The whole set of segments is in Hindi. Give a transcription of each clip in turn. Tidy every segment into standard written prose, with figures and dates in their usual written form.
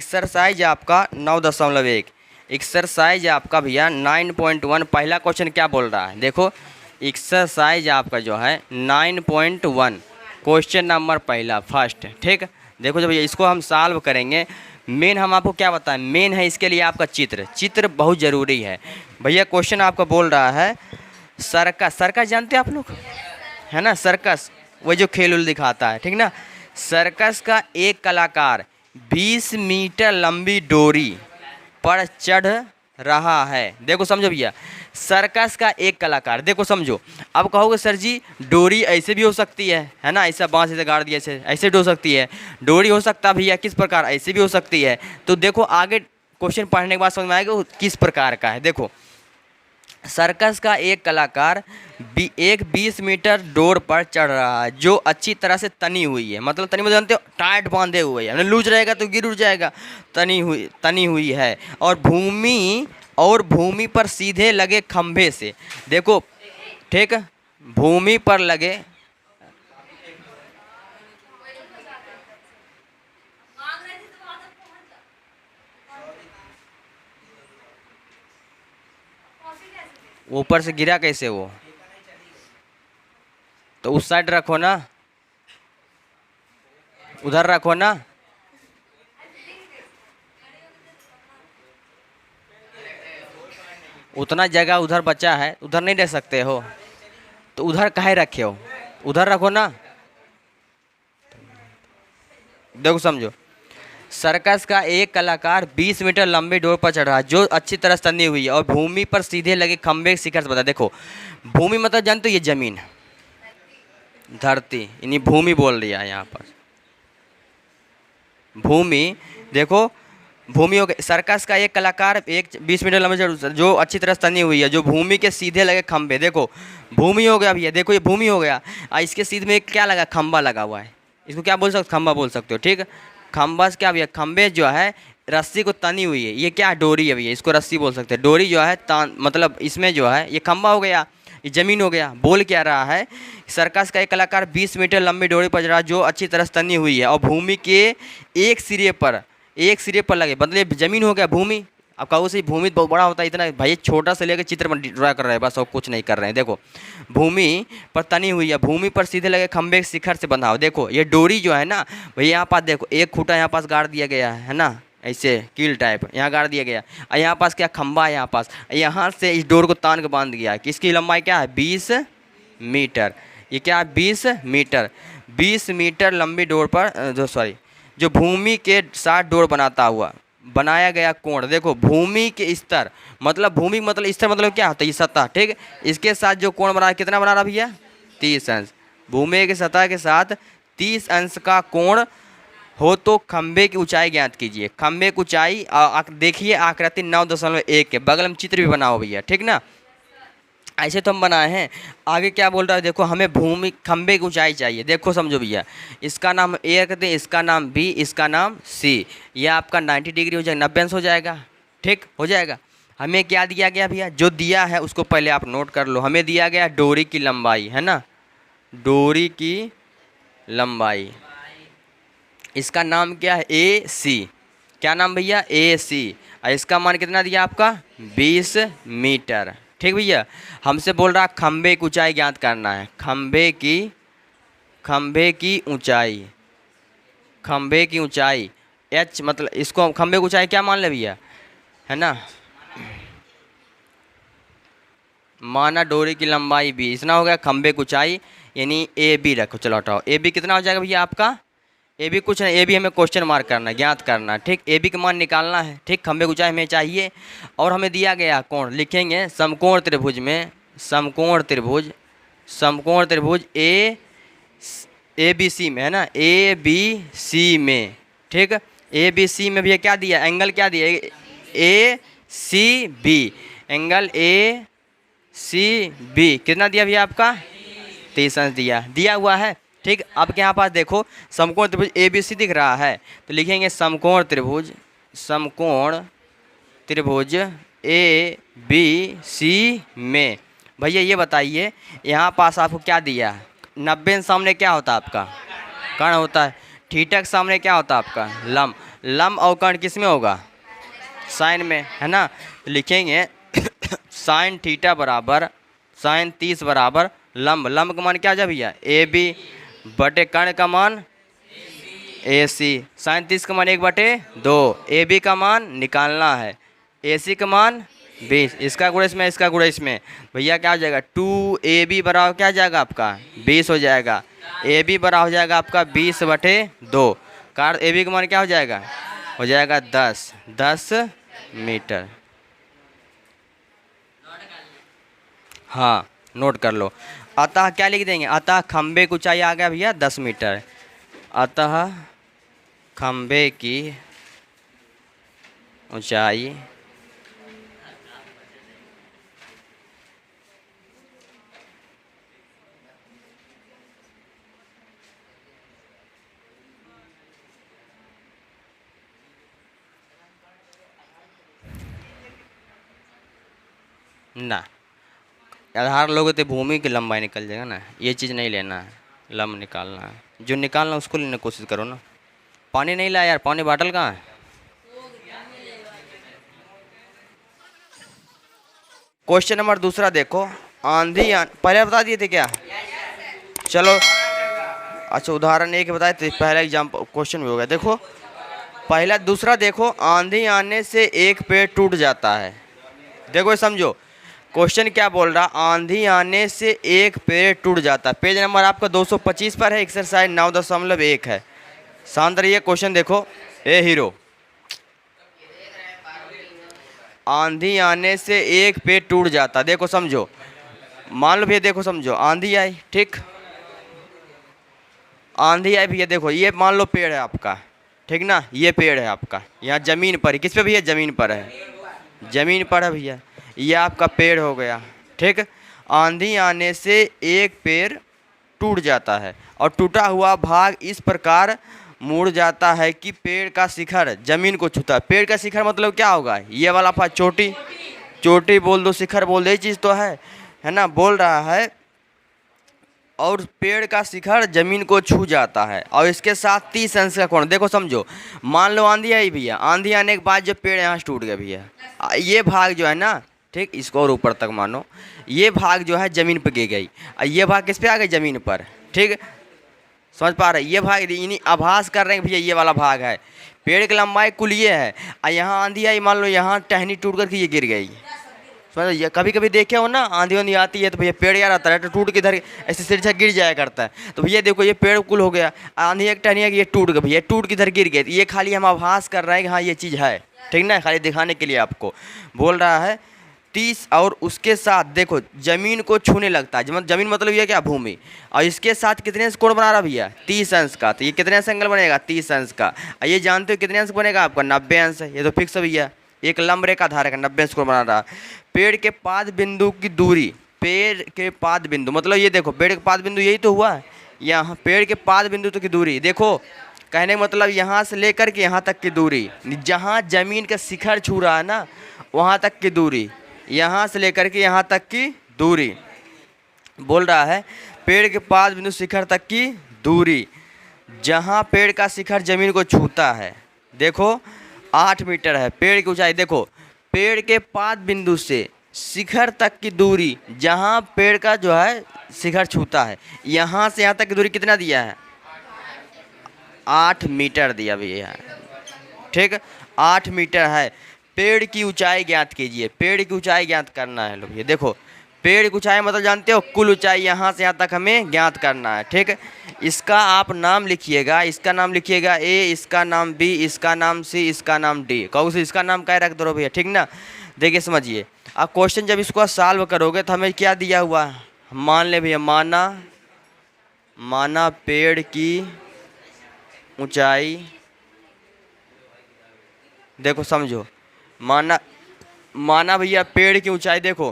एक्सरसाइज आपका 9.1, एक्सरसाइज आपका भैया 9.1। पहला क्वेश्चन क्या बोल रहा है, देखो एक्सरसाइज आपका जो है 9.1, क्वेश्चन नंबर पहला फर्स्ट। ठीक, देखो जब इसको हम सॉल्व करेंगे, मेन हम आपको क्या बताएं, मेन है इसके लिए आपका चित्र बहुत ज़रूरी है भैया। क्वेश्चन आपका बोल रहा है सर्कस, सर्कस जानते हैं आप लोग, है ना, सर्कस वही जो खेल उल दिखाता है, ठीक ना। सर्कस का एक कलाकार 20 मीटर लंबी डोरी पर चढ़ रहा है। देखो समझो भैया, सर्कस का एक कलाकार, देखो समझो। अब कहोगे सर जी डोरी ऐसे भी हो सकती है ना, ऐसा बांस ऐसे गाड़ दिया ऐसे भी हो सकती है, डोरी हो सकता भैया किस प्रकार, ऐसे भी हो सकती है। तो देखो आगे क्वेश्चन पढ़ने के बाद समझ में आएगा वो किस प्रकार का है। देखो सर्कस का एक कलाकार एक 20 मीटर डोर पर चढ़ रहा है जो अच्छी तरह से तनी हुई है, मतलब तनी मतलब जानते हो टाइट बांधे हुए है, लूज रहेगा तो गिर उड़ जाएगा, तनी हुई है और भूमि पर सीधे लगे खंभे से। देखो ठीक, भूमि पर लगे ऊपर से गिरा कैसे वो, तो उस साइड रखो ना, उधर रखो ना। उतना जगह उधर बचा है, उधर नहीं रख सकते हो तो उधर काहे रखे हो, उधर रखो ना। देखो समझो, सर्कस का एक कलाकार 20 मीटर लंबी डोर पर चढ़ रहा है जो अच्छी तरह से तनी हुई है और भूमि पर सीधे लगे खंभे शिखर से बता। देखो भूमि मतलब जानते हो ये जमीन, धरती, यानी भूमि बोल रही है यहाँ पर, भूमि। देखो भूमि हो गई, सर्कस का एक कलाकार एक 20 मीटर लंबी जो अच्छी तरह से तनी हुई है जो भूमि के सीधे लगे खंभे। देखो भूमि हो गया भैया, देखो ये भूमि हो गया, इसके सीधे में क्या लगा, खंभा लगा हुआ है, इसको क्या बोल सकते, खंभा बोल सकते हो। ठीक, खंभा से क्या भैया, खंभे जो है रस्सी को तनी हुई है, ये क्या डोरी है भैया, इसको रस्सी बोल सकते हैं। डोरी जो है तान, मतलब इसमें जो है ये खंभा हो गया, ये जमीन हो गया। बोल क्या रहा है, सर्कस का एक कलाकार 20 मीटर लंबी डोरी पर चढ़ा जो अच्छी तरह से तनी हुई है और भूमि के एक सिरे पर लगे, मतलब जमीन हो गया भूमि। अब कहो से भूमि बहुत बड़ा होता है, इतना भाई छोटा से लेकर चित्र ड्रा कर रहे हैं बस, और कुछ नहीं कर रहे हैं। देखो भूमि पर तनी हुई है, भूमि पर सीधे लगे खंभे शिखर से बंधा हो। देखो ये डोरी जो है ना भैया, यहाँ पास देखो एक खूंटा यहाँ पास गाड़ दिया गया है ना, ऐसे कील टाइप यहाँ गाड़ दिया गया, और यहाँ पास क्या खंभा है, यहाँ पास यहाँ से इस डोर को तान के बांध दिया। किसकी लंबाई क्या है, 20 मीटर। ये क्या है, 20 मीटर लंबी डोर पर जो भूमि के साथ डोर बनाया गया कोण। देखो भूमि के स्तर मतलब भूमि मतलब स्तर मतलब क्या होता है, ये सतह। ठीक, इसके साथ जो कोण बना, कितना बना रहा भैया, 30 अंश। भूमि के सतह के साथ 30 अंश का कोण हो तो खंभे की ऊंचाई ज्ञात कीजिए। खंभे की ऊंचाई देखिए आकृति 9.1 के बगल में चित्र भी बनाओ भैया, ठीक ना, ऐसे तो हम बनाए हैं। आगे क्या बोल रहा है, देखो हमें भूमि खंभे की ऊंचाई चाहिए। देखो समझो भैया, इसका नाम ए कहते हैं, इसका नाम बी, इसका नाम सी। ये आपका 90 डिग्री हो जाएगा, 90 अंश हो जाएगा। ठीक हो जाएगा। हमें क्या दिया गया भैया, जो दिया है उसको पहले आप नोट कर लो। हमें दिया गया डोरी की लंबाई, है ना, डोरी की लंबाई, इसका नाम क्या है, ए सी। क्या नाम भैया, ए सी। और इसका मान कितना दिया आपका, 20 मीटर। ठीक भैया, हमसे बोल रहा खंभे की ऊंचाई ज्ञात करना है। खंभे की ऊंचाई एच, मतलब इसको खंभे की ऊंचाई क्या मान ले भैया, है ना, माना डोरी की लंबाई बी, इतना हो गया खंभे की ऊंचाई, यानी ए बी रखो। चलो हटाओ, ए बी कितना हो जाएगा भैया आपका, ए बी कुछ नहीं, ए बी हमें क्वेश्चन मार्क करना है, ज्ञात करना है। ठीक, ए बी का मान निकालना है। ठीक, खंभे की ऊंचाई हमें चाहिए और हमें दिया गया कोण, लिखेंगे समकोण त्रिभुज में, समकोण त्रिभुज ए बी सी में, है ना, ए बी सी में। ठीक, ए बी सी में भैया क्या दिया, एंगल क्या दिया, A C B, angle A C B कितना दिया भैया आपका, 30 अंश दिया हुआ है। ठीक, अब यहाँ पास देखो समकोण त्रिभुज ए बी सी दिख रहा है, तो लिखेंगे समकोण त्रिभुज ए बी सी में। भैया ये बताइए यहाँ पास आपको क्या दिया है, 90 सामने क्या होता है आपका, कर्ण होता है। थीटा के सामने क्या होता है आपका, लंब। लंब अवकर्ण किस में होगा? साइन में, है ना। तो लिखेंगे साइन थीटा बराबर साइन 30 बराबर लंब। लंब का मान क्या जा भैया? ए बी बटे कर्ण का मान ए सी। साइन 30 का मान 1/2। ए बी का मान निकालना है, ए सी का मान 20। इसका गुणा इसमें, इसका गुणा इसमें, भैया क्या हो जाएगा? 2ab बराबर क्या हो जाएगा आपका? 20 हो जाएगा। ए बी बराबर हो जाएगा आपका 20/2। कार ए बी का मान क्या हो जाएगा? हो जाएगा 10 मीटर। हाँ नोट कर लो। अतः क्या लिख देंगे? अतः खंबे की ऊंचाई आ गया भैया 10 मीटर। अतः खंबे की ऊंचाई ना, आधार लोगे तो भूमि की लंबाई निकल जाएगा ना। ये चीज़ नहीं लेना है, लंब निकालना है। जो निकालना उसको लेने की कोशिश करो ना। पानी नहीं लाया यार, पानी बाटल कहाँ है? क्वेश्चन नंबर दूसरा देखो। पहले बता दिए थे क्या? चलो अच्छा, उदाहरण एक बताए थे, पहला एग्जाम क्वेश्चन भी हो गया। देखो पहला दूसरा देखो, आंधी आने से एक पेड़ टूट जाता है। देखो ये समझो, क्वेश्चन क्या बोल रहा? आंधी आने से एक पेड़ टूट जाता है। पेज नंबर आपका 225 पर है, एक्सरसाइज 9.1 है। शांत रहिए, क्वेश्चन देखो। ए हीरो, आंधी आने से एक पेड़ टूट जाता। देखो समझो, मान लो भैया, देखो समझो, आंधी आई, ठीक, आंधी आई भैया। देखो ये मान लो पेड़ है आपका, ठीक ना, ये पेड़ है आपका, यहाँ ज़मीन पर। किस पे भैया? ज़मीन पर है, ज़मीन पर है भैया। ये आपका पेड़ हो गया, ठीक। आंधी आने से एक पेड़ टूट जाता है और टूटा हुआ भाग इस प्रकार मुड़ जाता है कि पेड़ का शिखर जमीन को छूता है। पेड़ का शिखर मतलब क्या होगा? ये वाला भाग, चोटी, चोटी बोल दो, शिखर बोल दो, ये चीज़ तो है ना। बोल रहा है और पेड़ का शिखर जमीन को छू जाता है और इसके साथ 30 अंश का कोण। देखो समझो, मान लो आंधी आई भैया, आंधी आने के बाद जो पेड़ यहाँ से टूट गया भैया, ये भाग जो है ना, ठीक, इसको और ऊपर तक मानो, ये भाग जो है ज़मीन पर गिर गई और ये भाग किस पे आ गई? ज़मीन पर, ठीक। समझ पा रहे? ये भाग इन्हीं आभास कर रहे हैं भैया, ये वाला भाग है। पेड़ की लंबाई कुल ये है और यहाँ आंधी आई, मान लो यहाँ टहनी टूट करके ये गिर गई। समझ, ये कभी कभी देखे हो ना, आंधी वांधी आती है तो भैया पेड़ यार आता है तो टूट के इधर ऐसे सिर से गिर जाया करता है। तो भैया देखो ये पेड़ कुल हो गया, आंधी एक टहनी है कि ये टूट गया भैया, टूट के इधर गिर गए। ये खाली हम आभास कर रहे हैं कि हाँ ये चीज़ है, ठीक ना, खाली दिखाने के लिए आपको बोल रहा है। 30 और उसके साथ देखो जमीन को छूने लगता है। जमीन मतलब ये क्या? भूमि। और इसके साथ कितने अंश कोण बना रहा भैया? 30 अंश का। तो ये कितने अंश एंगल बनेगा? 30 अंश का। और ये जानते हो कितने अंश बनेगा आपका? 90 अंश। ये तो फिक्स है भैया, एक लंब रेखा धारक है, 90 अंश कोण बना रहा। पेड़ के पाद बिंदु की दूरी, पेड़ के पाद बिंदु मतलब ये देखो, पेड़ के पाद बिंदु यही तो हुआ, यहाँ पेड़ के पाद बिंदु तक की दूरी। देखो कहने का मतलब यहाँ से लेकर के यहाँ तक की दूरी, जहाँ जमीन का शिखर छू रहा है ना, वहाँ तक की दूरी, यहाँ से लेकर के यहाँ तक की दूरी बोल रहा है। पेड़ के पाद बिंदु शिखर तक की दूरी, जहाँ पेड़ का शिखर जमीन को छूता है, देखो 8 मीटर है पेड़ की ऊंचाई। देखो पेड़ के पाद बिंदु से शिखर तक की दूरी, जहाँ पेड़ का जो है शिखर छूता है, यहाँ से यहाँ तक की दूरी कितना दिया है? 8 मीटर दिया भैया, ठीक, 8 मीटर है। पेड़ की ऊंचाई ज्ञात कीजिए। पेड़ की ऊंचाई ज्ञात करना है लोग। ये देखो पेड़ की ऊंचाई मतलब जानते हो, कुल ऊंचाई यहाँ से यहाँ तक हमें ज्ञात करना है, ठीक। इसका आप नाम लिखिएगा, इसका नाम लिखिएगा ए, इसका नाम बी, इसका नाम सी, इसका नाम डी। कहूँ से इसका नाम क्या रख दो भैया, ठीक ना। देखिए समझिए, अब क्वेश्चन जब इसको सॉल्व करोगे तो हमें क्या दिया हुआ है? मान ले भैया, माना पेड़ की ऊंचाई, देखो समझो, माना भैया पेड़ की ऊंचाई। देखो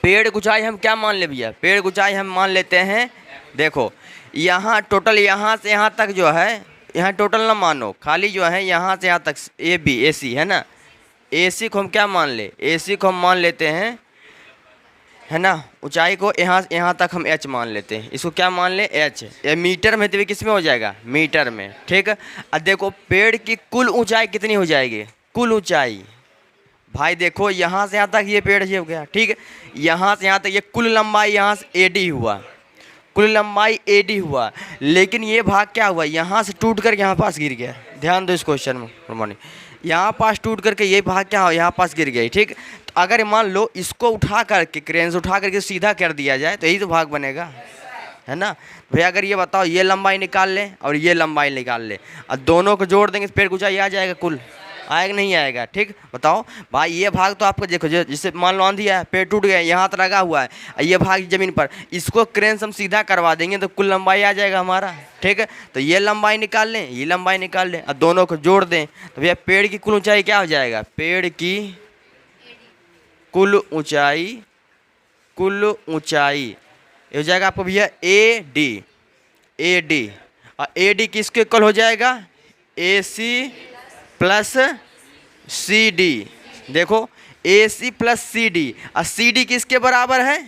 पेड़ की ऊंचाई हम क्या मान ले भैया? पेड़ की ऊंचाई हम मान लेते हैं, देखो यहाँ टोटल, यहाँ से यहाँ तक जो है, यहाँ टोटल ना मानो, खाली जो है यहाँ से यहाँ तक ए बी, ए सी है ना। ए सी को हम क्या मान ले? ए सी को हम मान लेते हैं है ना। ऊंचाई को यहाँ तक हम h मान लेते हैं, इसको क्या मान ले, h। ये मीटर में, तो किस में हो जाएगा, मीटर में, ठीक है। अब देखो पेड़ की कुल ऊंचाई कितनी हो जाएगी, कुल ऊंचाई भाई देखो यहाँ से यहाँ तक ये पेड़ ये हो गया, ठीक है। यहाँ से यहाँ तक ये कुल लंबाई यहाँ से AD हुआ, कुल लंबाई AD हुआ, लेकिन ये भाग क्या हुआ, यहाँ से टूट कर यहाँ पास गिर गया। ध्यान दो इस क्वेश्चन में, यहाँ पास टूट करके ये भाग क्या हो, यहाँ पास गिर गया, ठीक। तो अगर मान लो इसको उठा करके, क्रेन से उठा करके सीधा कर दिया जाए तो यही तो भाग बनेगा, है ना। भैया अगर ये बताओ ये लंबाई निकाल लें और ये लंबाई निकाल लें और दोनों को जोड़ देंगे तो पेड़ की ऊंचाई आ जाएगा, कुल आएगा नहीं आएगा, ठीक। बताओ भाई ये भाग तो आपको देखो, जैसे मान लो आंधी है, पेड़ टूट गया, यहाँ तक लगा हुआ है, ये भाग ज़मीन पर, इसको क्रेन से हम सीधा करवा देंगे तो कुल लंबाई आ जाएगा हमारा, ठीक है। तो ये लंबाई निकाल लें, ये लंबाई निकाल लें और दोनों को जोड़ दें तो भैया पेड़ की कुल ऊंचाई क्या हो जाएगा, पेड़ की कुल ऊंचाई, कुल ऊंचाई ये हो जाएगा आपको भैया AD और AD किसके इक्वल हो जाएगा, AC प्लस CD। देखो AC प्लस CD और CD किसके बराबर है,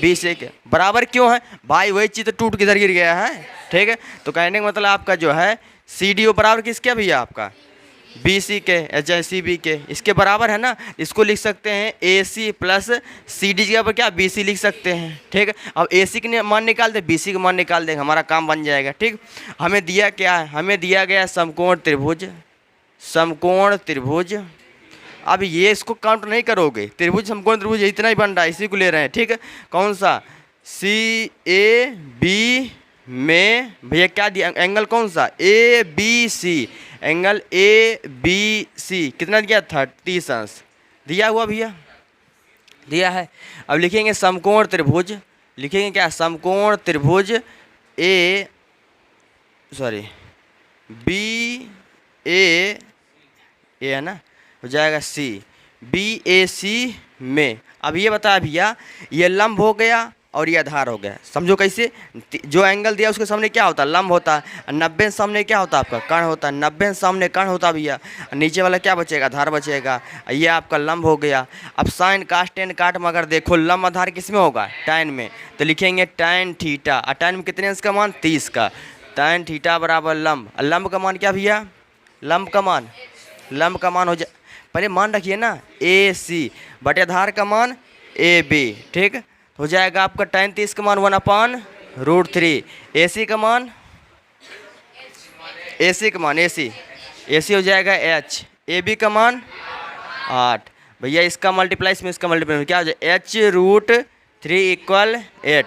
BC के बराबर। क्यों है भाई, वही चीज़ तो टूट किधर गिर गया है, ठीक है। तो कहने का मतलब आपका जो है CD बराबर किसके भैया, आपका BC के या CB के, इसके बराबर है ना। इसको लिख सकते हैं AC प्लस CD के ऊपर क्या BC लिख सकते हैं, ठीक है। अब AC के मान निकाल दे, BC का मान निकाल देंगे, हमारा काम बन जाएगा, ठीक। हमें दिया क्या है, हमें दिया गया समकोण त्रिभुज, समकोण त्रिभुज। अब ये इसको काउंट नहीं करोगे, त्रिभुज समकोण त्रिभुज इतना ही बन रहा है, इसी को ले रहे हैं, ठीक है। कौन सा, CAB में भैया क्या दिया, एंगल कौन सा, ABC, एंगल ABC कितना दिया, 30 अंश दिया हुआ भैया, दिया है। अब लिखेंगे समकोण त्रिभुज, लिखेंगे क्या, समकोण त्रिभुज BA है ना, हो जाएगा BAC में। अब ये बताया भैया, ये लंब हो गया और ये आधार हो गया, समझो कैसे। जो एंगल दिया उसके सामने क्या होता है, लंब होता है। 90 सामने क्या होता है, आपका कर्ण होता है। 90 सामने कर्ण होता भैया, नीचे वाला क्या बचेगा, आधार बचेगा। ये आपका लंब हो गया। अब साइन काट टेन काट में अगर देखो लंब आधार किस में होगा, टैन में, तो लिखेंगे टैन थीटा। और टैन में कितने अंश का मान, 30 का। टैन थीटा बराबर लंब, लंब का मान क्या भैया, लंब का मान हो जाए, पहले मान रखिए ना, AC बटे आधार का मान AB, ठीक। हो जाएगा आपका tan 30 का मान 1/√3, AC का मान AC हो जाएगा H, AB का मान 8। भैया इसका मल्टीप्लाई इसमें इसका मल्टीप्लाई क्या हो जाएगा, H√3 = 8,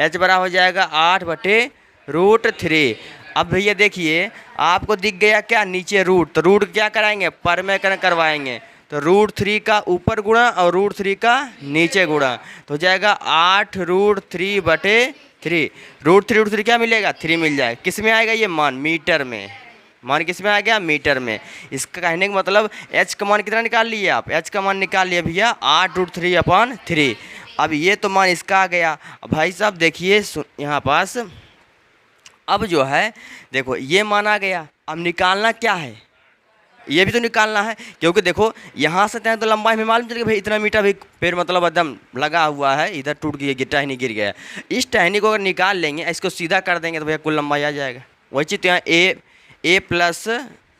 H बराबर हो जाएगा 8/√3। अब भैया देखिए आपको दिख गया क्या, नीचे रूट, तो रूट क्या कराएंगे, परमेकरण करवाएंगे। तो √3 का ऊपर गुणा और √3 का नीचे गुणा, तो हो जाएगा 8√3/3। √3 क्या मिलेगा, 3 मिल जाएगा। किस में आएगा ये मान, मीटर में। मान किस में आ गया, मीटर में। इसका कहने का मतलब H का मान कितना निकाल लिए आप, H का मान निकाल लिए भैया 8√3/3। अब ये तो मान इसका आ गया। भाई साहब देखिए यहाँ पास, अब जो है देखो ये मान आ गया। अब निकालना क्या है, ये भी तो निकालना है, क्योंकि देखो यहाँ से तय तो लंबाई में मालूम चल गया भाई इतना मीटर भी पेड़ मतलब एकदम लगा हुआ है, इधर टूट गया, टहनी गिर गया। इस टहनी को अगर निकाल लेंगे, इसको सीधा कर देंगे तो भैया कुल लंबाई आ जाएगा। वही चीज़ तो यहाँ A plus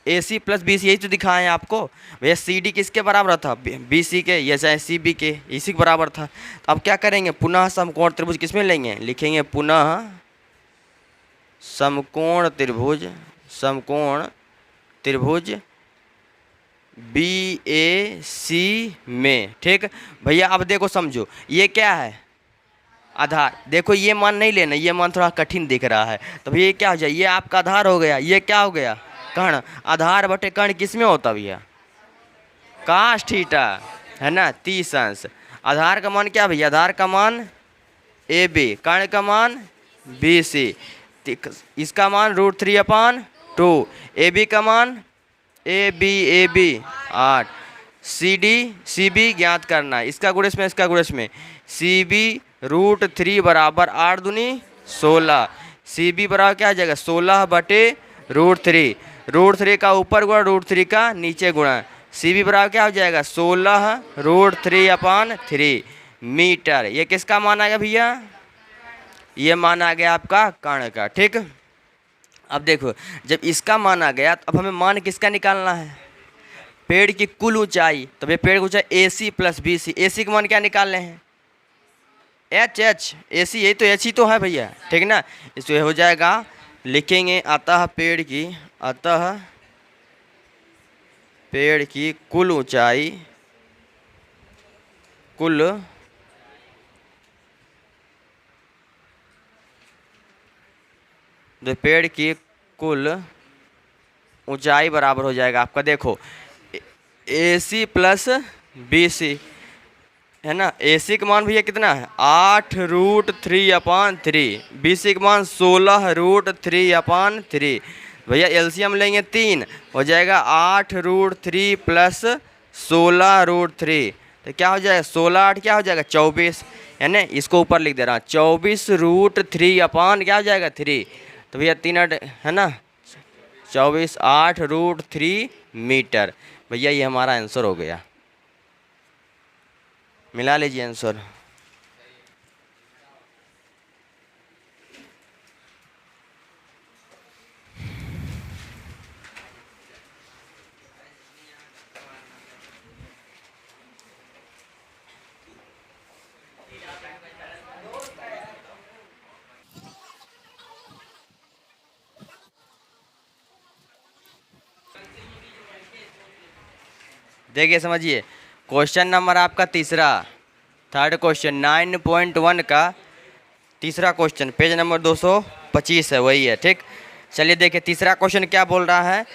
AC plus BC, यही तो दिखाएं आपको भैया। CD किसके बराबर था, BC के, या चाहे CB के, इसी के बराबर था। तो अब क्या करेंगे, पुनः समकोण त्रिभुज किस में लेंगे, लिखेंगे पुनः समकोण त्रिभुज BAC में, ठीक भैया। अब देखो समझो ये क्या है, आधार। देखो ये मान नहीं लेना, ये मान थोड़ा कठिन दिख रहा है, तो भैया ये क्या हो जाए, ये आपका आधार हो गया, ये क्या हो गया, कर्ण। आधार बटे कर्ण किस में होता भैया, cos थीटा, है ना, 30 अंश। आधार का मान क्या भैया, आधार का मान AB, कर्ण का मान BC, इसका मान √3/2, AB का मान AB 8, CB ज्ञात करना है, इसका गुणज में इसका गुणज में। CB √3 बराबर 8 दूनी 16, CB बराबर क्या आ जाएगा, 16/√3। √3 का ऊपर गुणा, √3 का नीचे गुणा, CB बराबर क्या हो जाएगा, 16√3/3। मीटर। ये किसका मान आ गया भैया? ये मान आ गया आपका कर्ण का। ठीक, अब देखो जब इसका मान आ गया तो अब हमें मान किसका निकालना है? पेड़ की कुल ऊंचाई। तो भाई पेड़ की ऊंचाई AC प्लस BC। AC का मान क्या निकाल रहे हैं? H AC, यही तो H ही तो है भैया, ठीक ना। इसको हो जाएगा, लिखेंगे अतः पेड़ की कुल ऊंचाई, तो पेड़ की कुल ऊंचाई बराबर हो जाएगा आपका, देखो AC प्लस BC है ना। AC का मान भैया कितना है? 8√3/3। BC का मान 16√3/3। भैया LCM लेंगे 3, हो जाएगा 8√3 प्लस 16√3। तो क्या हो जाएगा? 16 8 क्या हो जाएगा? 24, है ना। इसको ऊपर लिख दे रहा हूँ, 24√3 क्या हो जाएगा? 3। तो भैया 3 8 है ना, 24 8√3 मीटर। भैया ये हमारा आंसर हो गया। मिला लीजिए आंसर। देखिए समझिए, क्वेश्चन नंबर आपका तीसरा, थर्ड क्वेश्चन 9.1 का तीसरा क्वेश्चन, पेज नंबर 225 है, वही है। ठीक, चलिए देखिए तीसरा क्वेश्चन क्या बोल रहा है।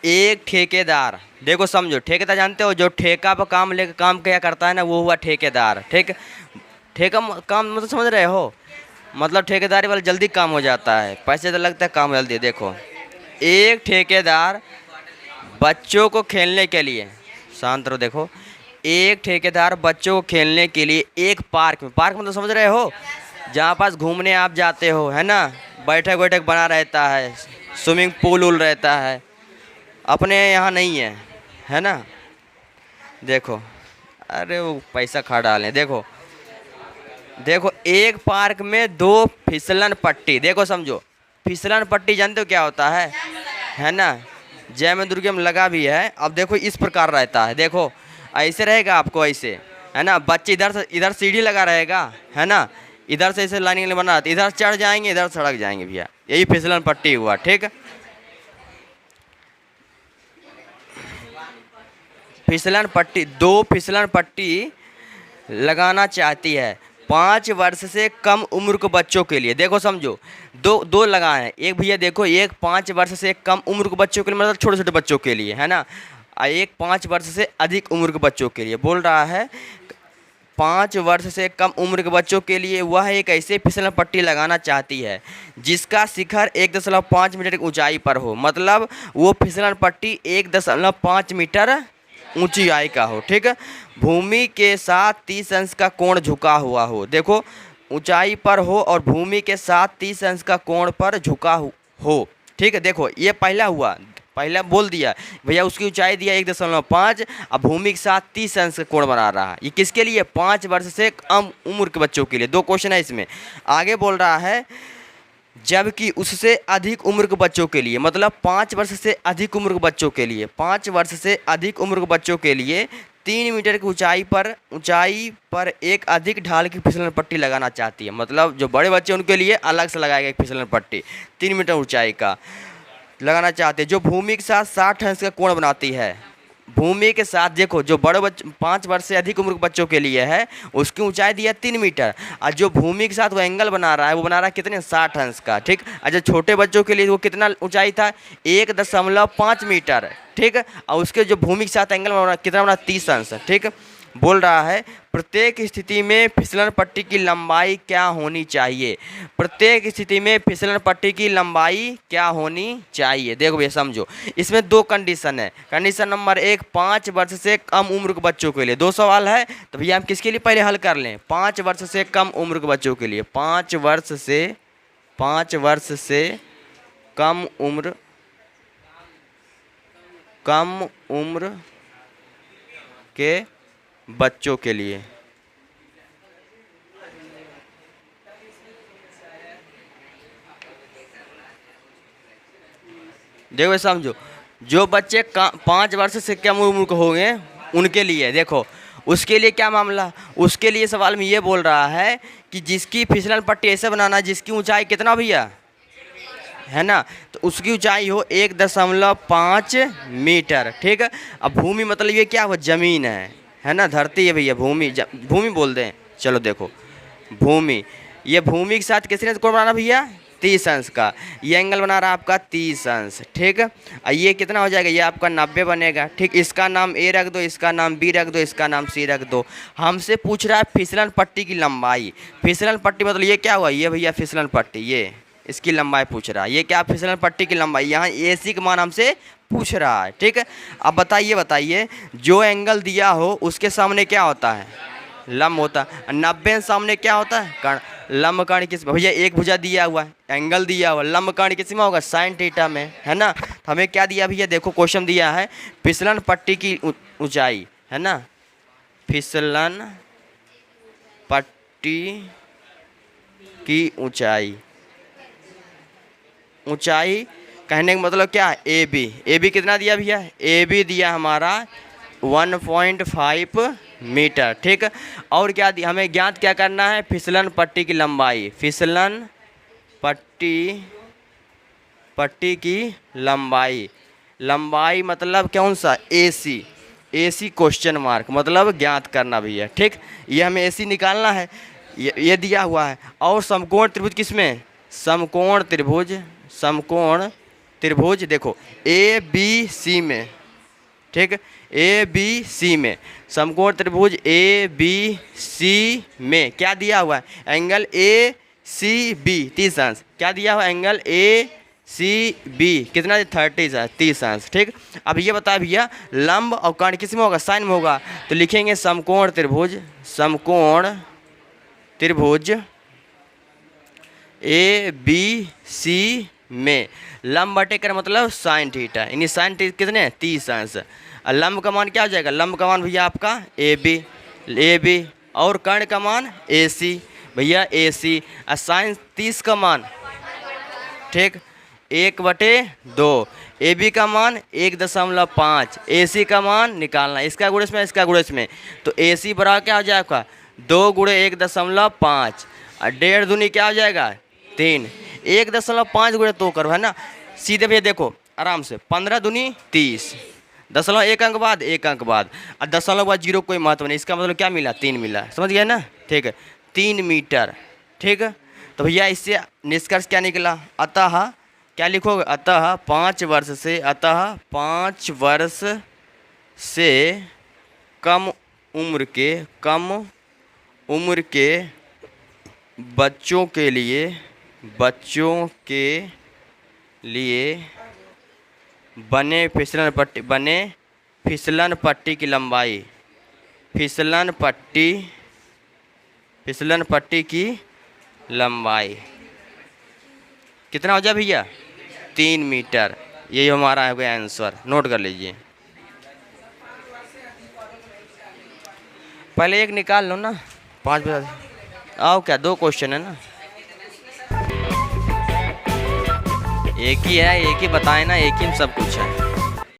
एक ठेकेदार, देखो समझो, ठेकेदार जानते हो, जो ठेका पर काम लेकर काम क्या करता है ना, वो हुआ ठेकेदार। ठीक, ठेका काम मतलब समझ रहे हो, मतलब ठेकेदारी वाला जल्दी काम हो जाता है, पैसे तो लगता है, काम जल्दी। देखो एक ठेकेदार बच्चों को खेलने के लिए, शांत रहो, देखो एक ठेकेदार बच्चों को खेलने के लिए एक पार्क में, पार्क मतलब समझ रहे हो, जहाँ पास घूमने आप जाते हो, है ना, बैठक बैठक बना रहता है, स्विमिंग पूल उल रहता है, अपने यहाँ नहीं है ना। देखो, अरे वो पैसा खा डालें। देखो देखो एक पार्क में 2 फिसलन पट्टी, देखो समझो, फिसलन पट्टी जानते हो क्या होता है ना, जय में दुर्गे में लगा भी है। अब देखो इस प्रकार रहता है, देखो ऐसे रहेगा आपको, ऐसे है ना, बच्चे इधर से, इधर सीढ़ी लगा रहेगा, है ना, इधर से ऐसे लाइनिंग बना, इधर चढ़ जाएंगे, इधर सड़क जाएंगे भैया, यही फिसलन पट्टी हुआ। ठीक, फिसलन पट्टी, 2 फिसलन पट्टी लगाना चाहती है 5 वर्ष से कम उम्र के बच्चों के लिए। देखो समझो, दो लगाए हैं, एक भैया देखो, एक 5 वर्ष से कम उम्र के बच्चों के लिए, मतलब छोटे छोटे बच्चों के लिए, है ना, एक 5 वर्ष से अधिक उम्र के बच्चों के लिए बोल रहा है। 5 वर्ष से कम उम्र के बच्चों के लिए वह एक ऐसे फिसलन पट्टी लगाना चाहती है जिसका शिखर 1.5 मीटर की ऊंचाई पर हो, मतलब वो फिसलन पट्टी 1.5 मीटर ऊंचाई का हो। ठीक, भूमि के साथ 30 अंश का कोण झुका हुआ हो, देखो ऊंचाई पर हो और भूमि के साथ 30 अंश का कोण पर झुका हो। ठीक है, देखो ये पहला हुआ, पहला बोल दिया भैया, उसकी ऊंचाई दिया 1.5, अब भूमि के साथ 30 अंश का कोण बना रहा है। ये किसके लिए? 5 वर्ष से कम उम्र के बच्चों के लिए। 2 क्वेश्चन है इसमें। आगे बोल रहा है जबकि उससे अधिक उम्र के बच्चों के लिए, मतलब 5 वर्ष से अधिक उम्र के बच्चों के लिए, 5 वर्ष से अधिक उम्र के बच्चों के लिए 3 मीटर की ऊंचाई पर एक अधिक ढाल की फिसलन पट्टी लगाना चाहती है, मतलब जो बड़े बच्चे उनके लिए अलग से लगाएगा एक फिसलन पट्टी 3 मीटर ऊंचाई का लगाना चाहते हैं, जो भूमि के साथ 60 अंश का कोण बनाती है। भूमि के साथ देखो, जो बड़े बच्चे 5 वर्ष से अधिक उम्र के बच्चों के लिए है, उसकी ऊंचाई दिया 3 मीटर, और जो भूमि के साथ वो एंगल बना रहा है, वो बना रहा है कितने? 60 अंश का। ठीक, और जो छोटे बच्चों के लिए वो कितना ऊंचाई था? 1.5 मीटर। ठीक, और उसके जो भूमि के साथ एंगल बना कितना बना? 30 अंश। ठीक, बोल रहा है प्रत्येक स्थिति में फिसलन पट्टी की लंबाई क्या होनी चाहिए? प्रत्येक स्थिति में फिसलन पट्टी की लंबाई क्या होनी चाहिए? देखो भैया समझो, इसमें 2 कंडीशन है। कंडीशन नंबर 1, 5 वर्ष से कम उम्र के बच्चों के लिए। 2 सवाल है, तो भैया हम किसके लिए पहले हल कर लें? 5 वर्ष से कम उम्र के बच्चों के लिए। 5 वर्ष से कम उम्र के बच्चों के लिए। देखो ये समझो, जो बच्चे 5 वर्ष से कम उम्र के होंगे उनके लिए, देखो उसके लिए क्या मामला, उसके लिए सवाल में ये बोल रहा है कि जिसकी फिसलन पट्टी ऐसे बनाना जिसकी ऊंचाई कितना भैया, है ना, तो उसकी ऊंचाई हो 1.5 मीटर। ठीक है। अब भूमि मतलब ये क्या हुआ, ज़मीन है ना, धरती है भैया, भूमि भूमि बोल दें। चलो देखो भूमि, ये भूमि के साथ किसने कोण बनाना भैया, 30 अंश का। ये एंगल बना रहा है आपका 30 अंश। ठीक है। और ये कितना हो जाएगा, ये आपका 90 बनेगा। ठीक, इसका नाम ए रख दो, इसका नाम बी रख दो, इसका नाम सी रख दो। हमसे पूछ रहा है फिसलन पट्टी की लंबाई। फिसलन पट्टी मतलब ये क्या हुआ, ये भैया फिसलन पट्टी, ये इसकी लंबाई पूछ रहा है। ये क्या, फिसलन पट्टी की लंबाई, यहाँ ए सी का मान हमसे पूछ रहा है। ठीक है। अब बताइए जो एंगल दिया हो उसके सामने क्या होता है, लंब होता है। 90 सामने क्या होता है, कर्ण। लंब कर्ण किस भैया, एक भुजा दिया हुआ है, एंगल दिया हुआ, लंब कर्ण किस में होगा, साइन थीटा में, है ना। तो हमें क्या दिया भैया, देखो क्वेश्चन दिया है फिसलन पट्टी की ऊंचाई, है ना, फिसलन पट्टी की ऊंचाई कहने का मतलब क्या है, ए बी कितना दिया भैया, ए बी दिया हमारा 1.5 मीटर। ठीक। और क्या दिया, हमें ज्ञात क्या करना है, फिसलन पट्टी की लंबाई। फिसलन पट्टी की लंबाई मतलब कौन सा, ए सी क्वेश्चन मार्क, मतलब ज्ञात करना भैया। ठीक, ये हमें ए सी निकालना है, ये दिया हुआ है। और समकोण त्रिभुज किसमें, समकोण त्रिभुज देखो ए बी सी में। ठीक, ए बी सी में समकोण त्रिभुज ए बी सी में क्या दिया हुआ है, एंगल ए सी बी 30 अंश। क्या दिया हुआ, एंगल ए सी बी कितना, 30 अंश। ठीक। अब ये बताया भैया लंब और कर्ण किस में होगा, साइन में होगा। तो लिखेंगे समकोण त्रिभुज ए बी सी में लंब बटे कर्ण मतलब साइन थीटा, यानी साइन थीटा कितने, 30 अंश। और लंब का मान क्या हो जाएगा, लंब का मान भैया आपका ए बी और कर्ण का मान ए सी भैया, ए सी। और साइन 30 का मान, ठीक, 1/2, ए बी का मान 1.5, ए सी का मान निकालना, इसका गुणज में इसका गुणज में। तो ए सी बराबर क्या हो जाएगा आपका 2 × 1.5 और 1.5 दूनी क्या हो जाएगा 3, 1.5 गुणे 2 करो, है ना। सीधे भैया देखो आराम से, 15 दूनी 30, दशमलव 1 अंक बाद 1 अंक बाद, और दशमलव बाद 0 कोई महत्व नहीं। इसका मतलब क्या मिला, 3 मिला, समझ गया ना। ठीक है, 3 मीटर। ठीक है। तो भैया इससे निष्कर्ष क्या निकला, अतः क्या लिखोगे, अतः 5 वर्ष से कम उम्र के बच्चों के लिए बने फिसलन पट्टी की लंबाई, फिसलन पट्टी की लंबाई कितना हो जाए भैया, 3 मीटर। यही हमारा है आंसर, नोट कर लीजिए। पहले एक निकाल लो ना, 5 बता आओ, क्या 2 क्वेश्चन है ना, एक ही है, एक ही बताए ना, एक ही में सब कुछ है।